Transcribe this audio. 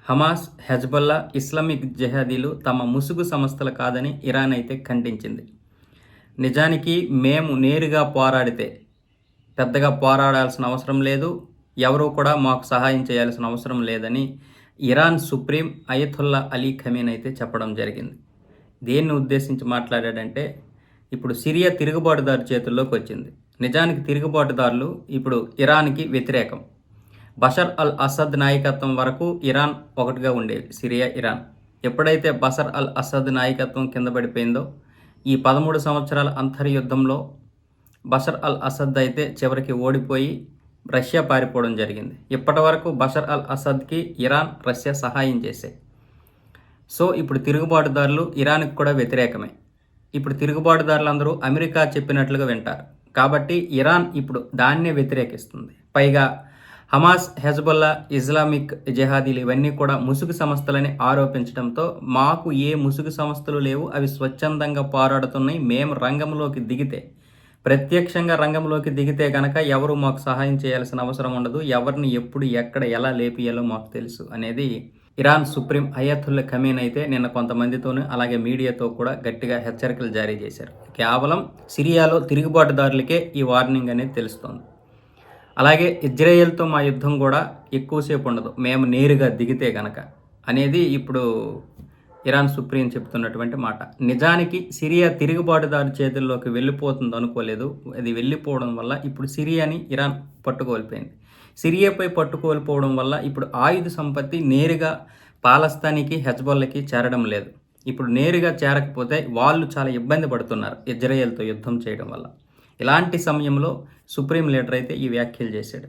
Hamas, Hezbollah, Islamic జిహాదీలు తమ ముసుగు సంస్థలు కాదని ఇరాన్ అయితే ఖండించింది. నిజానికి మేము నేరుగా పోరాడితే పెద్దగా పోరాడాల్సిన అవసరం లేదు, ఎవరూ కూడా మాకు సహాయం చేయాల్సిన అవసరం లేదని ఇరాన్ సుప్రీం అయతుల్లా అలీ ఖమీనీ అయితే చెప్పడం జరిగింది. దేన్ని ఉద్దేశించి మాట్లాడాడంటే, ఇప్పుడు సిరియా తిరుగుబాటుదారు చేతుల్లోకి వచ్చింది. నిజానికి తిరుగుబాటుదారులు ఇప్పుడు ఇరాన్కి వ్యతిరేకం. బషర్ అల్ అసద్ నాయకత్వం వరకు ఇరాన్ ఒకటిగా ఉండేది, సిరియా ఇరాన్. ఎప్పుడైతే బషర్ అల్ అసద్ నాయకత్వం కింద పడిపోయిందో, ఈ 13 సంవత్సరాల అంతర్యుద్ధంలో బషర్ అల్ అసద్ అయితే చివరికి ఓడిపోయి రష్యా పారిపోవడం జరిగింది. ఇప్పటి వరకు బషర్ అల్ అసద్కి ఇరాన్, రష్యా సహాయం చేశాయి. సో ఇప్పుడు తిరుగుబాటుదారులు ఇరాన్కి కూడా వ్యతిరేకమే. ఇప్పుడు తిరుగుబాటుదారులందరూ అమెరికా చెప్పినట్లుగా వింటారు. కాబట్టి ఇరాన్ ఇప్పుడు దాన్నే వ్యతిరేకిస్తుంది. పైగా హమాస్, హెజ్బొల్లా, ఇస్లామిక్ జిహాదీలు ఇవన్నీ కూడా ముసుగు సంస్థలని ఆరోపించడంతో, మాకు ఏ ముసుగు సంస్థలు లేవు, అవి స్వచ్ఛందంగా పోరాడుతున్నాయి, మేము రంగంలోకి దిగితే, ప్రత్యక్షంగా రంగంలోకి దిగితే గనక ఎవరు మాకు సహాయం చేయాల్సిన అవసరం ఉండదు, ఎవరిని ఎప్పుడు ఎక్కడ ఎలా లేపియాలో మాకు తెలుసు అనేది ఇరాన్ సుప్రీం అయతుల్లా ఖమీనీ అయితే నిన్న కొంతమందితోనూ అలాగే మీడియాతో కూడా గట్టిగా హెచ్చరికలు జారీ చేశారు. కేవలం సిరియాలో తిరుగుబాటుదారులకే ఈ వార్నింగ్ అనేది తెలుస్తోంది. అలాగే ఇజ్రాయెల్తో మా యుద్ధం కూడా ఎక్కువసేపు ఉండదు, మేము నేరుగా దిగితే గనక అనేది ఇప్పుడు ఇరాన్ సుప్రీం చెప్తున్నటువంటి మాట. నిజానికి సిరియా తిరుగుబాటుదారు చేతుల్లోకి వెళ్ళిపోతుంది అనుకోలేదు. అది వెళ్ళిపోవడం వల్ల ఇప్పుడు సిరియాని ఇరాన్ పట్టుకోల్పోయింది. సిరియాపై పట్టుకోల్పోవడం వల్ల ఇప్పుడు ఆయుధ సంపత్తి నేరుగా పాలస్తానికి, హెజ్బొల్లాకి చేరడం లేదు. ఇప్పుడు నేరుగా చేరకపోతే వాళ్ళు చాలా ఇబ్బంది పడుతున్నారు ఇజ్రాయెల్తో యుద్ధం చేయడం వల్ల. ఇలాంటి సమయంలో సుప్రీం లీడర్ అయితే ఈ వ్యాఖ్యలు చేశాడు.